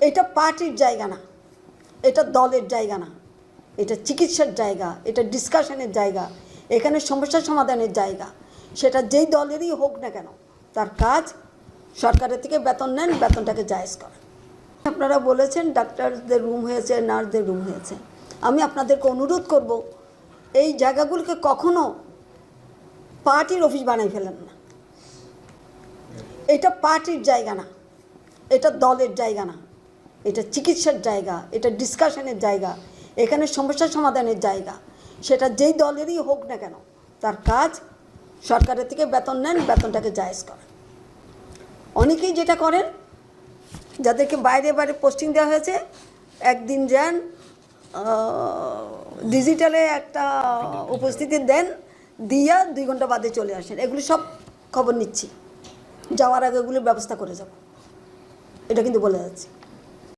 এটা পার্টির জায়গা না, এটা দলের জায়গা না, এটা চিকিৎসার জায়গা, এটা ডিসকাশনের জায়গা, এখানে সমস্যা সমাধানের জায়গা। সেটা যেই দলেরই হোক না কেন, তার কাজ সরকারের থেকে বেতন নেন, বেতনটাকে জায়েজ করেন। আপনারা বলেছেন ডাক্তারদের রুম হয়েছে, নার্সদের রুম হয়েছে। আমি আপনাদেরকে অনুরোধ করব, এই জায়গাগুলোকে কখনো পার্টির অফিস বানাই ফেলেন না। এটা পার্টির জায়গা না, এটা দলের জায়গা না, এটা চিকিৎসার জায়গা, এটা ডিসকাশনের জায়গা, এখানে সমস্যা সমাধানের জায়গা। সেটা যেই দলেরই হোক না কেন, তার কাজ সরকারের থেকে বেতন নেন, বেতনটাকে জায়েজ করেন। অনেকেই যেটা করেন, যাদেরকে বাইরে বাইরে পোস্টিং দেওয়া হয়েছে, একদিন যান, ডিজিটালে একটা উপস্থিতি দেন, দিয়া 2 ঘন্টা বাদে চলে আসেন। এগুলি সব খবর নিচ্ছি, যাওয়ার আগে এগুলির ব্যবস্থা করে যাব, এটা কিন্তু বলে যাচ্ছি।